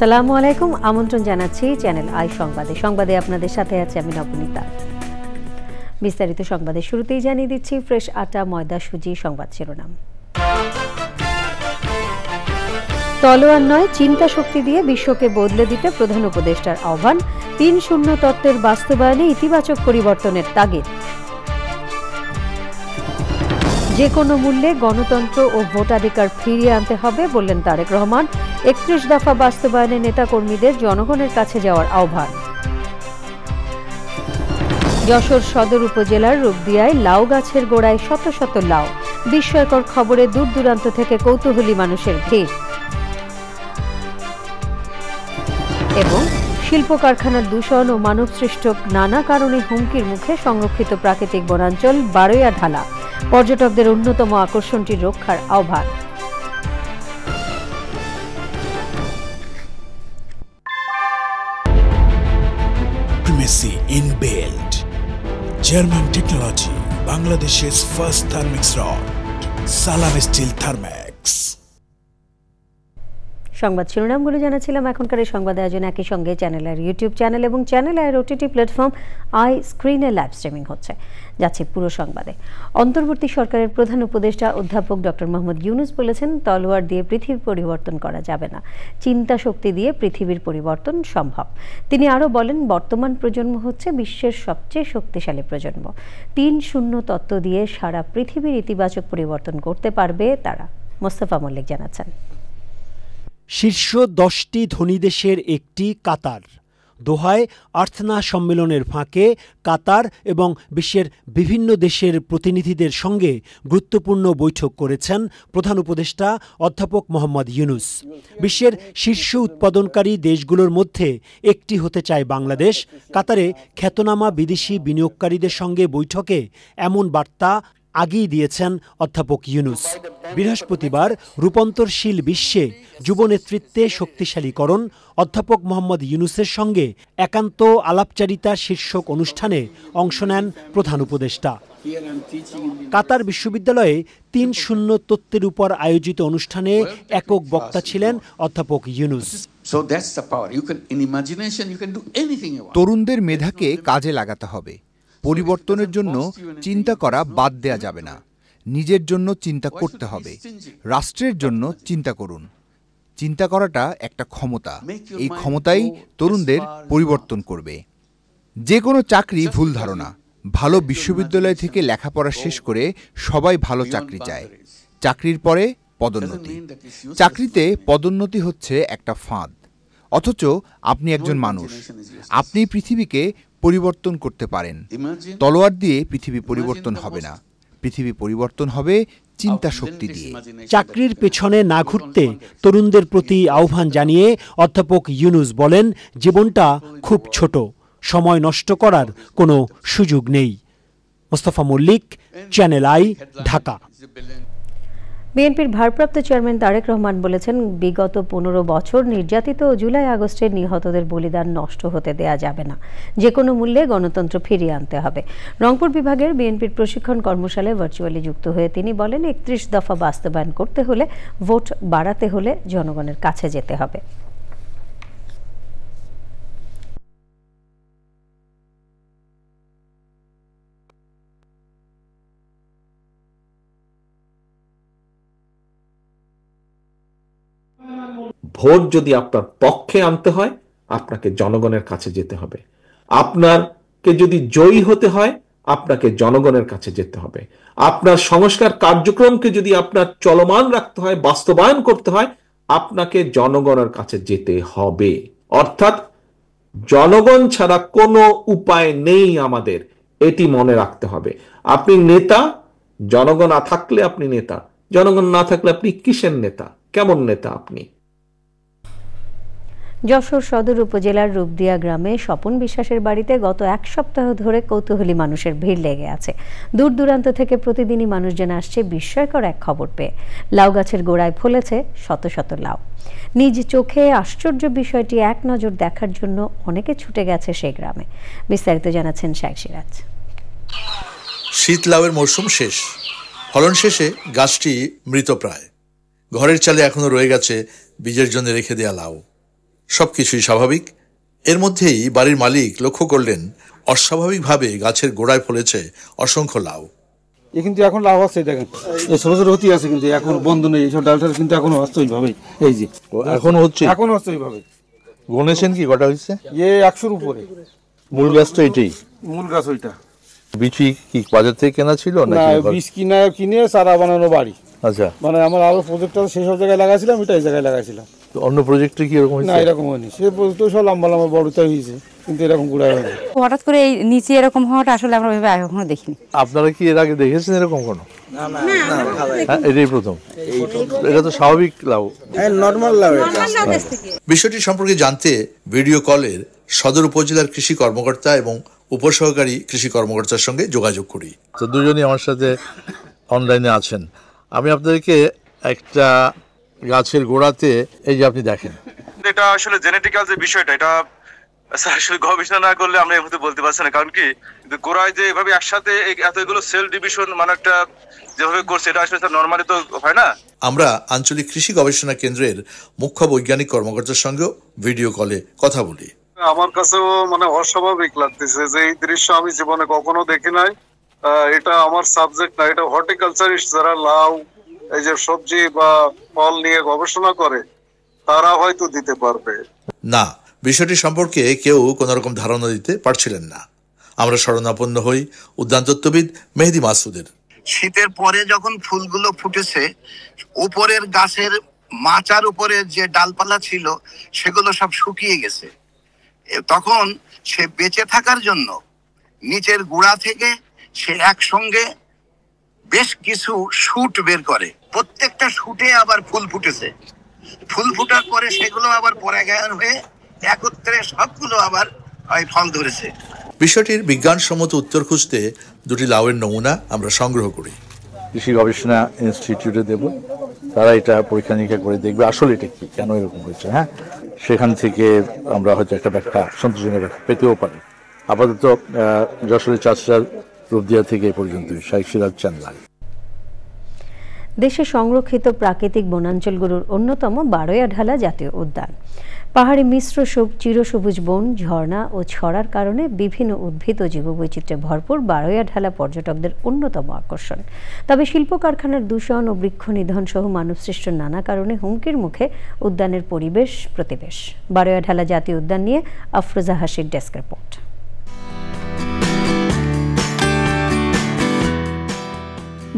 আসসালামু আলাইকুম, আমন্ত্রণ জানাচ্ছি চ্যানেল আই সংবাদে আপনাদের সাথে আছে আমি নবনীতা। বিস্তারিত সংবাদের শুরুতেই জানিয়ে দিচ্ছি ফ্রেশ আটা, ময়দা, সুজি সংবাদ শিরোনাম। তলোয়ার নয়, চিন্তা শক্তি দিয়ে বিশ্বকে বদলে দিতে প্রধান উপদেষ্টার আহ্বান। ৩-০ তত্ত্বের বাস্তবায়নে ইতিবাচক পরিবর্তনের তাগিদ। যে কোনো মূল্যে গণতন্ত্র ও ভোটাধিকার ফিরিয়ে আনতে হবে বললেন তারেক রহমান। ৩১ দফা বাস্তবায়নে নেতাকর্মীদের জনগণের কাছে যাওয়ার আহ্বান। যশোর সদর উপজেলার রূপদিয়ায় লাউ গাছের গোড়ায় শত শত লাউ। বিস্ময়কর খবরে দূর দূরান্ত থেকে কৌতূহলী মানুষের ভিড়। এবং শিল্প কারখানার দূষণ ও মানবসৃষ্ট নানা কারণে হুমকির মুখে সংরক্ষিত প্রাকৃতিক বনাঞ্চল বারৈয়া ঢালা। পর্যটকদের অন্যতম আকর্ষণটি রক্ষার আহ্বান। Primacy in build. German technology. Bangladesh's first Thermix rod. Salam Steel Thermax. সংবাদ শিরোনামগুলো জানাচ্ছিলাম। এখনকার এই সংবাদ আয়োজন একই সঙ্গে চ্যানেলের ইউটিউব চ্যানেল এবং চ্যানেলের ওটিটি প্ল্যাটফর্ম আই স্ক্রিনে লাইভ স্ট্রিমিং হচ্ছে। যাচ্ছে পুরো সংবাদে। অন্তর্বর্তী সরকারের প্রধান উপদেষ্টা অধ্যাপক ডক্টর মোহাম্মদ ইউনূস বলেছেন, তলোয়ার দিয়ে পৃথিবী পরিবর্তন করা যাবে না, চিন্তা শক্তি দিয়ে পৃথিবীর পরিবর্তন সম্ভব। তিনি আরও বলেন, বর্তমান প্রজন্ম হচ্ছে বিশ্বের সবচেয়ে শক্তিশালী প্রজন্ম। ৩-০ তত্ত্ব দিয়ে সারা পৃথিবীর ইতিবাচক পরিবর্তন করতে পারবে তারা। মোস্তফা মল্লিক জানাচ্ছেন। শীর্ষ 10টি ধনী দেশের একটি কাতার। দোহায় আর্থনা সম্মেলনের ফাঁকে কাতার এবং বিশ্বের বিভিন্ন দেশের প্রতিনিধিদের সঙ্গে গুরুত্বপূর্ণ বৈঠক করেছেন প্রধান উপদেষ্টা অধ্যাপক মোহাম্মদ ইউনূস। বিশ্বের শীর্ষ উৎপাদনকারী দেশগুলোর মধ্যে একটি হতে চায় বাংলাদেশ। কাতারে খ্যাতনামা বিদেশি বিনিয়োগকারীদের সঙ্গে বৈঠকে এমন বার্তা আগেই দিয়েছেন অধ্যাপক ইউনূস। বৃহস্পতিবার রূপান্তরশীল বিশ্বে যুব নেতৃত্বে শক্তিশালীকরণ অধ্যাপক মোহাম্মদ ইউনূসের সঙ্গে একান্ত আলাপচারিতা শীর্ষক অনুষ্ঠানে অংশ নেন প্রধান উপদেষ্টা। কাতার বিশ্ববিদ্যালয়ে ৩-০ তত্ত্বের উপর আয়োজিত অনুষ্ঠানে একক বক্তা ছিলেন অধ্যাপক ইউনূস। তরুণদের মেধাকে কাজে লাগাতে হবে। পরিবর্তনের জন্য চিন্তা করা বাদ দেয়া যাবে না। নিজের জন্য চিন্তা করতে হবে, রাষ্ট্রের জন্য চিন্তা করুন। চিন্তা করাটা একটা ক্ষমতা, এই ক্ষমতাই তরুণদের পরিবর্তন করবে। যে কোনো চাকরি ভুল ধারণা। ভালো বিশ্ববিদ্যালয় থেকে লেখাপড়া শেষ করে সবাই ভালো চাকরি চায়। চাকরির পরে পদোন্নতি। চাকরিতে পদোন্নতি হচ্ছে একটা ফাঁদ। অথচ আপনি একজন মানুষ, আপনি পৃথিবীকে পরিবর্তন করতে পারেন। তলোয়ার দিয়ে পৃথিবী পরিবর্তন হবে না, পৃথিবী পরিবর্তন হবে চিন্তা শক্তি দিয়ে। চাকরির পেছনে না ঘুরতে তরুণদের প্রতি আহ্বান জানিয়ে অধ্যাপক ইউনূস বলেন, জীবনটা খুব ছোট, সময় নষ্ট করার কোনো সুযোগ নেই। Mostafa Mallick, channel I, Dhaka. বিএনপির ভারপ্রাপ্ত চেয়ারম্যান তারেক রহমান বলেছেন, বিগত 15 বছর নির্যাতিত ও জুলাই আগস্টের নিহতদের বলিদান নষ্ট হতে দেয়া যাবে না। যে কোনো মূল্যে গণতন্ত্র ফিরিয়ে আনতে হবে। রংপুর বিভাগের বিএনপির প্রশিক্ষণ কর্মশালায় ভার্চুয়ালি যুক্ত হয়ে তিনি বলেন, 31 দফা বাস্তবায়ন করতে হলে, ভোট বাড়াতে হলে জনগণের কাছে যেতে হবে। ভোট যদি আপনার পক্ষে আনতে হয়, আপনাকে জনগণের কাছে যেতে হবে। আপনাকে যদি জয়ী হতে হয়, আপনাকে জনগণের কাছে যেতে হবে। আপনার সংস্কার কার্যক্রমকে যদি আপনার চলমান রাখতে হয়, বাস্তবায়ন করতে হয়, আপনাকে জনগণের কাছে যেতে হবে। অর্থাৎ জনগণ ছাড়া কোনো উপায় নেই আমাদের, এটি মনে রাখতে হবে। আপনি নেতা, জনগণ না থাকলে আপনি নেতা, জনগণ না থাকলে আপনি কিসের নেতা, কেমন নেতা আপনি? যশোর সদর উপজেলার রূপদিয়া গ্রামে স্বপন বিশ্বাসের বাড়িতে গত 1 সপ্তাহ ধরে কৌতূহলী মানুষের ভিড় লেগে আছে। দূর দূরান্ত থেকে প্রতিদিনই মানুষজন আসছে বিস্ময়কর এক খবর পেয়ে। লাউ গাছের গোড়ায় ফলেছে শত শত লাউ। নিজ চোখে আশ্চর্য বিষয়টি এক নজর দেখার জন্য অনেকে ছুটে গেছে সেই গ্রামে। বিস্তারিত জানাচ্ছেন শেখ সিরাজ। শীত লাউয়ের মৌসুম শেষ। ফলন শেষে গাছটি মৃতপ্রায়। ঘরের চালে এখনো রয়ে গেছে বীজের জন্য রেখে দেয়া লাউ। সবকিছুই স্বাভাবিক। এর মধ্যেই বাড়ির মালিক লক্ষ্য করলেন অস্বাভাবিকভাবে গাছের গোড়ায় ফলেছে অসংখ্য লাউ। কিন্তু এখন লাউ আছে, দেখেন এই ছোট ছোট হতে আছে, কিন্তু এখন বন্ধ নেই, এইসব ডালটা কিন্তু এখনো হচ্ছে ওইভাবেই। এই যে এখন হচ্ছে ওইভাবে। গণেছেন কি কটা হচ্ছে? 100-র উপরে। মূল গাছ তো এটাই? মূল গাছ ওইটা। বিচি কি বাজার থেকে কেনা ছিল না? বীজ কিনে চারা বানানো বাড়ি। আচ্ছা, মানে আমার আরো প্রজেক্ট আছে, সেই সব জায়গায় লাগাইছিলাম, এটা এই জায়গায় লাগাইছিলাম। অন্য প্রজেক্টে কি এরকম? না, এরকম হয়নি। সে প্রজেক্ট সব লম্বা লম্বা বড়টাই হয়েছে, কিন্তু এরকম গুড়ায় হয়নি। হঠাৎ করে এই নিচে এরকম হওয়াটা আসলে আমরা ওইভাবে এখনো দেখিনি। আপনারা কি এর আগে দেখেছেন এরকম কোনো? এটাই প্রথম। এটা তো স্বাভাবিক লাউ, নরমাল লাউ। বিষয়টি সম্পর্কে জানতে ভিডিও কলের সদর উপজেলার কৃষি কর্মকর্তা এবং উপসহকারী কৃষি কর্মকর্তার সঙ্গে যোগাযোগ করি। তো দুজনই আমার সাথে অনলাইনে আছেন। আমি আপনাদেরকে একটা গাছের গোড়াতে, এই যে আপনি দেখেন, এটা আসলে জেনেটিক্যাল যে বিষয়টা, এটা আসলে গবেষণা না করলে আমরা এই মুহূর্তে বলতে পারছি না। কারণ কি, গোড়ায় যে এভাবে একসাথে এতগুলো সেল ডিভিশন মানে একটা যেভাবে করছে, এটা আসলে নরমালি তো হয় না। আমরা আঞ্চলিক কৃষি গবেষণা কেন্দ্রের মুখ্য বৈজ্ঞানিক কর্মকর্তার সঙ্গেও ভিডিও কলে কথা বলি। আমার কাছেও মানে অস্বাভাবিক লাগতেছে যে এই দৃশ্য আমি জীবনে কখনো দেখি নাই। এটা আমার সাবজেক্ট না, এটা হর্টিকালচারিস্ট যারা লাউ এই যে সবজি বা ফল নিয়ে গবেষণা করে তারা হয়তো দিতে পারবে। না, বিষয়টি সম্পর্কে কেউ কোন রকম ধারণা দিতে পারছিলেন না। আমরা শরণাপন্ন হই উদ্যানতত্ত্ববিদ মেহেদি মাসুদের। শীতের পরে যখন ফুলগুলো ফুটেছে, উপরের গাছের মাচার উপরে যে ডালপালা ছিল সেগুলো সব শুকিয়ে গেছে। তখন সে বেঁচে থাকার জন্য নিচের গোড়া থেকে সে একসঙ্গে বেশ কিছু শুট বের করে। প্রত্যেকটা শুটে আবার ফুল ফুটেছে। ফুল ফুটার পরে সেগুলো আবার পরাগায়ন হয়ে একত্রে সবগুলো আবার ফল ধরেছে। বিষয়টির বিজ্ঞানসম্মত উত্তর খুঁজতে দুটি লাউয়ের নমুনা আমরা সংগ্রহ করি। কৃষি গবেষণা ইনস্টিটিউটে দেব, তারা এটা পরীক্ষা নিরীক্ষা করে দেখবে আসলে এটা কি, কেন এরকম হয়েছে। হ্যাঁ, সেখান থেকে আমরা হয়তো একটা ব্যাখ্যা, সন্তোষজনক ব্যাখ্যা পেতেও পারি। আপাতত যশোরের চাষরার রূপদিয়া থেকে এই পর্যন্ত। শাইখ সিরাজ চ্যানেল। দেশে সংরক্ষিত প্রাকৃতিক বনাঞ্চলগুলোর অন্যতম বারোয়াঢালা জাতীয় উদ্যান। পাহাড়ি মিশ্র চিরসবুজ বন, ঝর্ণা ও ছড়ার কারণে বিভিন্ন উদ্ভিদ ও জীববৈচিত্র্যে ভরপুর বারোয়াঢালা পর্যটকদের অন্যতম আকর্ষণ। তবে শিল্প কারখানার দূষণ ও বৃক্ষ নিধন সহ মানবসৃষ্ট নানা কারণে হুমকির মুখে উদ্যানের পরিবেশ প্রতিবেশ। বারোয়াঢালা জাতীয় উদ্যান নিয়ে আফরোজা হাসির ডেস্ক রিপোর্ট।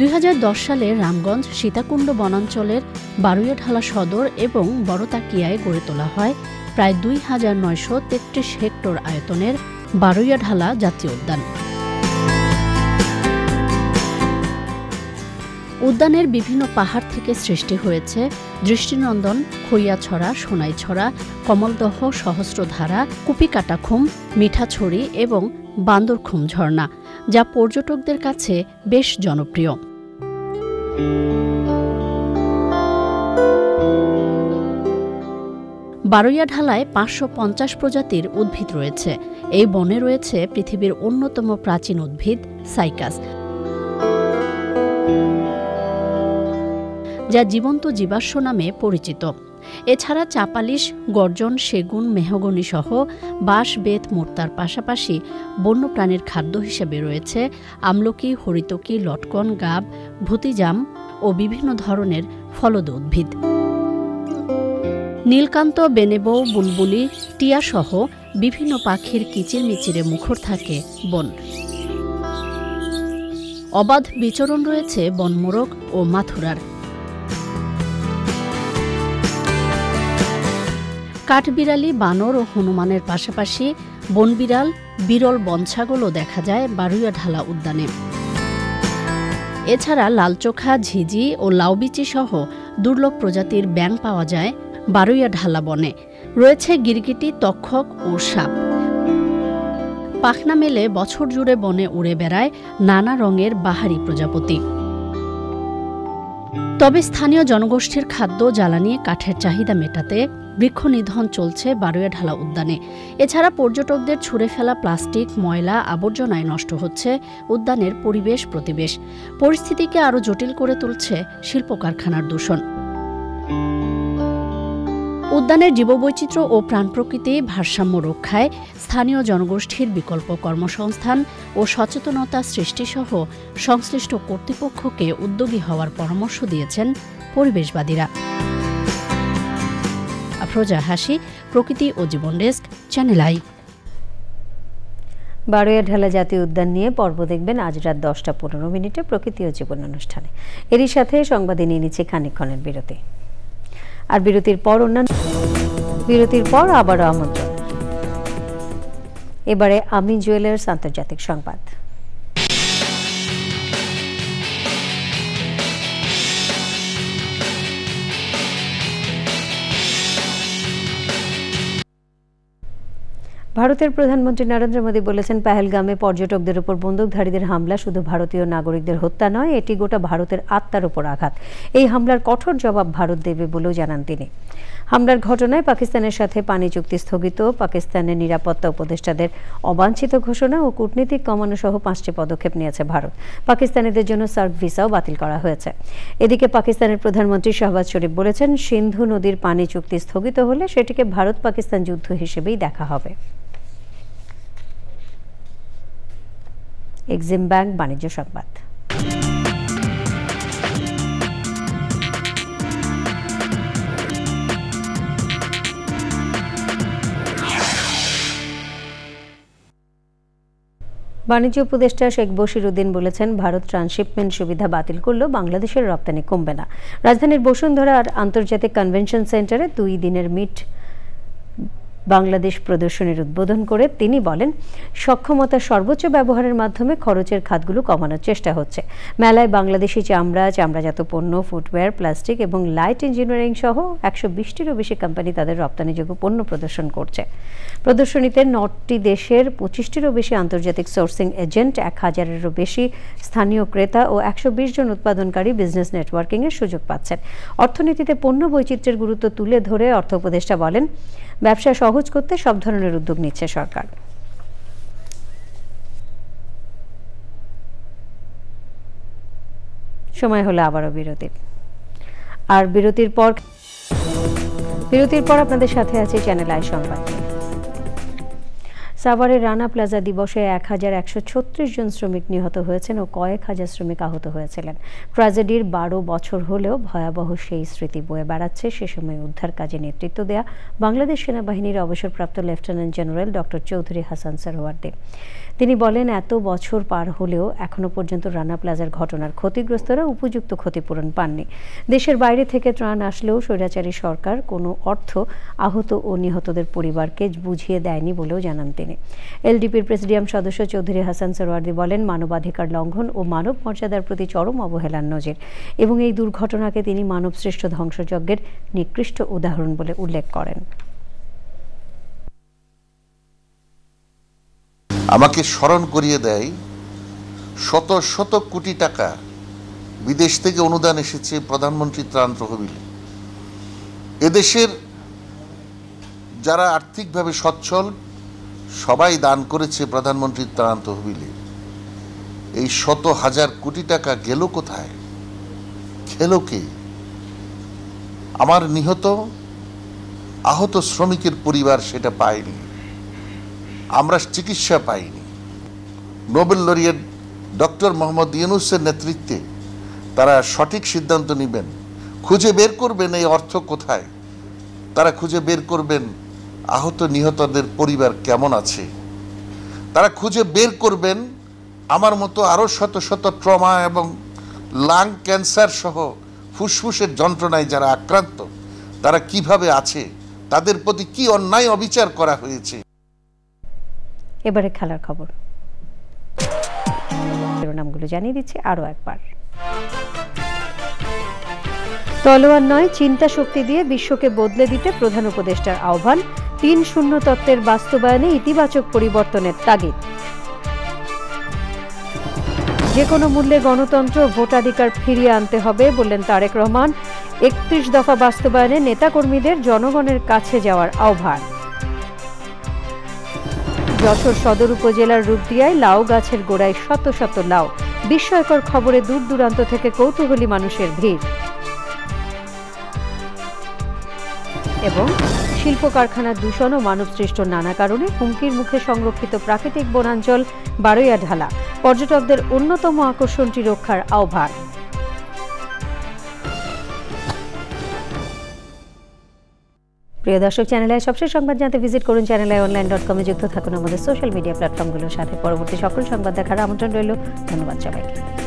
2010 সালে রামগঞ্জ সীতাকুণ্ড বনাঞ্চলের বারোয়াঢালা সদর এবং বড়তাকিয়ায় গড়ে তোলা হয় প্রায় 2933 হেক্টর আয়তনের বারোয়াঢালা জাতীয় উদ্যান। উদ্যানের বিভিন্ন পাহাড় থেকে সৃষ্টি হয়েছে দৃষ্টিনন্দন খইয়াছড়া, সোনাইছড়া, কমলদহ, সহস্রধারা, কুপিকাটাখুম, মিঠাছড়ি এবং বান্দরখুম ঝর্ণা, যা পর্যটকদের কাছে বেশ জনপ্রিয়। বারোয়াঢালায় 550 প্রজাতির উদ্ভিদ রয়েছে। এই বনে রয়েছে পৃথিবীর অন্যতম প্রাচীন উদ্ভিদ সাইকাস, যা জীবন্ত জীবাশ্ম নামে পরিচিত। এছাড়া চাপালিশ, গর্জন, সেগুন, মেহগনি সহ বাঁশ, বেত, মোর্তার পাশাপাশি বন্যপ্রাণীর খাদ্য হিসেবে রয়েছে আমলকি, হরিতকি, লটকন, গাব, ভুতিজাম ও বিভিন্ন ধরনের ফলদ উদ্ভিদ। নীলকান্ত, বেনেবৌ, বুলবুলি, টিয়া সহ বিভিন্ন পাখির কিচিরমিচিরে মুখর থাকে বন। অবাধ বিচরণ রয়েছে বনমোরগ ও মাথুরার। কাঠবিড়ালি, বানর ও হনুমানের পাশাপাশি বনবিড়াল, বিরল বনছাগলও দেখা যায় বারোয়াঢালা উদ্যানে। এছাড়া লালচোখা, ঝিঝি ও লাউবিচি সহ দুর্লভ প্রজাতির ব্যাঙ পাওয়া যায় বারোয়াঢালা বনে। রয়েছে গিরগিটি, তক্ষক ও সাপ। পাখনা মেলে বছর জুড়ে বনে উড়ে বেড়ায় নানা রঙের বাহারি প্রজাপতি। তবে স্থানীয় জনগোষ্ঠীর খাদ্য, জ্বালানি, কাঠের চাহিদা মেটাতে বৃক্ষ নিধন চলছে বারোয়াঢালা উদ্যানে। এছাড়া পর্যটকদের ছুঁড়ে ফেলা প্লাস্টিক, ময়লা, আবর্জনায় নষ্ট হচ্ছে উদ্যানের পরিবেশ প্রতিবেশ। পরিস্থিতিকে আরও জটিল করে তুলছে শিল্প কারখানার দূষণ। উদ্যানের জীববৈচিত্র্য ও প্রাণ প্রকৃতি ভারসাম্য রক্ষায় স্থানীয় জনগোষ্ঠীর বিকল্প কর্মসংস্থান ও সচেতনতা সৃষ্টিসহ সংশ্লিষ্ট কর্তৃপক্ষকে উদ্যোগী হওয়ার পরামর্শ দিয়েছেন পরিবেশবাদীরা। আফরোজা হাসি, প্রকৃতি ও জীবন ডেস্ক, চ্যানেল আই। বারোয়াঢালা জাতীয় উদ্যান নিয়ে পর্ব দেখবেন আজ রাত 10:15 প্রকৃতি ও জীবন অনুষ্ঠানে। এরই সাথে সংবাদে নিয়ে নিচ্ছে খানিকক্ষণের বিরতি। আর বিরতির পর আবারও আমন্ত্রণ। এবারে আমিন জুয়েলার্স আন্তর্জাতিক সংবাদ। ভারতের প্রধানমন্ত্রী নরেন্দ্র মোদী বলেছেন, পেহেলগামে পর্যটকদের উপর বন্দুকধারীদের হামলা শুধু ভারতীয় নাগরিকদের হত্যা নয়, এটি গোটা ভারতের আত্মার উপর আঘাত। এই হামলার কঠোর জবাব ভারত দেবে বলেও জানান তিনি। হামলার ঘটনায় পাকিস্তানের সাথে পানি চুক্তি স্থগিত, পাকিস্তানের নিরাপত্তা উপদেষ্টাদের অবাঞ্ছিত ঘোষণা ও কূটনীতিক কমানো সহ 5টি পদক্ষেপ নিয়েছে ভারত। পাকিস্তানিদের জন্য সার্ক ভিসাও বাতিল করা হয়েছে। এদিকে পাকিস্তানের প্রধানমন্ত্রী শাহবাজ শরীফ বলেছেন, সিন্ধু নদীর পানি চুক্তি স্থগিত হলে সেটিকে ভারত পাকিস্তান যুদ্ধ হিসেবেই দেখা হবে। এক্সিম ব্যাংক বাণিজ্য সংবাদ। বাণিজ্য উপদেষ্টা শেখ বশির উদ্দিন বলেছেন, ভারত ট্রান্সশিপমেন্ট সুবিধা বাতিল করলেও বাংলাদেশের রপ্তানি কমবে না। রাজধানীর বসুন্ধরা আর আন্তর্জাতিক কনভেনশন সেন্টারে 2 দিনের মিট বাংলাদেশ প্রদর্শনীর উদ্বোধন করে তিনি বলেন, সক্ষমতার সর্বোচ্চ ব্যবহারের মাধ্যমে খরচের খাতগুলো কমানোর চেষ্টা হচ্ছে। মেলায় বাংলাদেশি চামড়া, চামড়াজাত পণ্য, ফুটওয়্যার, প্লাস্টিক এবং লাইট ইঞ্জিনিয়ারিং সহ 120টিরও বেশি কোম্পানি তাদের রপ্তানিযোগ্য পণ্য প্রদর্শন করছে। প্রদর্শনীতে 9টি দেশের 25টিরও বেশি আন্তর্জাতিক সোর্সিং এজেন্ট, 1000-এরও বেশি স্থানীয় ক্রেতা ও 120 জন উৎপাদনকারী বিজনেস নেটওয়ার্কিংয়ের সুযোগ পাচ্ছেন। অর্থনীতিতে পণ্য বৈচিত্র্যের গুরুত্ব তুলে ধরে অর্থ উপদেষ্টা বলেন, ব্যবসা সহজ করতে সব ধরনের উদ্যোগ নিচ্ছে সরকার। সময় হলো আবারও বিরতির। আর বিরতির পর আপনাদের সাথে আছে চ্যানেল আই সংবাদ। সাভারের রানা প্লাজা দিবসে 1136 জন শ্রমিক নিহত হয়েছেন ও কয়েক হাজার শ্রমিক আহত হয়েছিলেন। ট্র্যাজেডির 12 বছর হলেও ভয়াবহ সেই স্মৃতি বয়ে বেড়াচ্ছে। সে সময় উদ্ধার কাজে নেতৃত্ব দেয়া বাংলাদেশ সেনাবাহিনীর অবসরপ্রাপ্ত lieutenant general doctor Chowdhury Hasan Suhrawardy. তিনি বলেন, এত বছর পার হলেও এখনো পর্যন্ত রানা প্লাজার ঘটনার ক্ষতিগ্রস্তরা উপযুক্ত ক্ষতিপূরণ পাননি। দেশের বাইরে থেকে ত্রাণ আসলেও স্বৈরাচারী সরকার কোনো অর্থ আহত ও নিহতদের পরিবারকে বুঝিয়ে দেয়নি বলেও জানান তিনি। এলডিপির প্রেসিডিয়াম সদস্য চৌধুরী হাসান সরওয়ার্দী বলেন, মানবাধিকার লঙ্ঘন ও মানব মর্যাদার প্রতি চরম অবহেলার নজির এবং এই দুর্ঘটনাকে তিনি মানবসৃষ্ট ধ্বংসযজ্ঞের নিকৃষ্ট উদাহরণ বলে উল্লেখ করেন। আমাকে স্মরণ করিয়ে দেয় শত শত কোটি টাকা বিদেশ থেকে অনুদান এসেছে প্রধানমন্ত্রী ত্রাণ তহবিলে। এদেশের যারা আর্থিকভাবে সচ্ছল সবাই দান করেছে প্রধানমন্ত্রীর ত্রাণ তহবিলে। এই শত হাজার কোটি টাকা গেল কোথায়? খেলো কে? আমার নিহত আহত শ্রমিকের পরিবার সেটা পায়নি, আমরা চিকিৎসা পাইনি। নোবেল লরিয়েট ডক্টর মোহাম্মদ ইউনূসের নেতৃত্বে তারা সঠিক সিদ্ধান্ত নেবেন, খুঁজে বের করবেন এই অর্থ কোথায়। তারা খুঁজে বের করবেন আহত নিহতদের পরিবার কেমন আছে। তারা খুঁজে বের করবেন আমার মতো আরও শত শত ট্রমা এবং লাং ক্যান্সার সহ ফুসফুসের যন্ত্রণায় যারা আক্রান্ত তারা কিভাবে আছে, তাদের প্রতি কি অন্যায় অবিচার করা হয়েছে। এবারে খেলার খবর নামগুলো জানিয়ে দিচ্ছি আরো একবার। তলোয়ার নয়, চিন্তা শক্তি দিয়ে বিশ্বকে বদলে দিতে প্রধান উপদেষ্টার আহ্বান। ৩-০ তত্ত্বের বাস্তবায়নে ইতিবাচক পরিবর্তনের তাগিদ। যে কোনো মূল্যে গণতন্ত্র ভোটাধিকার ফিরিয়ে আনতে হবে বললেন তারেক রহমান। ৩১ দফা বাস্তবায়নে নেতাকর্মীদের জনগণের কাছে যাওয়ার আহ্বান। যশোর সদর উপজেলার রূপদিয়ায় লাউ গাছের গোড়ায় শত শত লাউ। বিস্ময়কর খবরে দূর দূরান্ত থেকে কৌতূহলী মানুষের ভিড়। এবং শিল্প কারখানার দূষণ ও মানবসৃষ্ট নানা কারণে হুমকির মুখে সংরক্ষিত প্রাকৃতিক বনাঞ্চল বারৈয়াঢালা পর্যটকদের অন্যতম আকর্ষণটি রক্ষার আহ্বান। প্রিয় দর্শক, চ্যানেল সবশেষ সংবাদ জানতে ভিজিট করুন channelionline.com যুক্ত থাকুন আমাদের সোশ্যাল মিডিয়া প্ল্যাটফর্মগুলোর সাথে। পরবর্তী সকল সংবাদ দেখার আমন্ত্রণ রইল। ধন্যবাদ সবাইকে।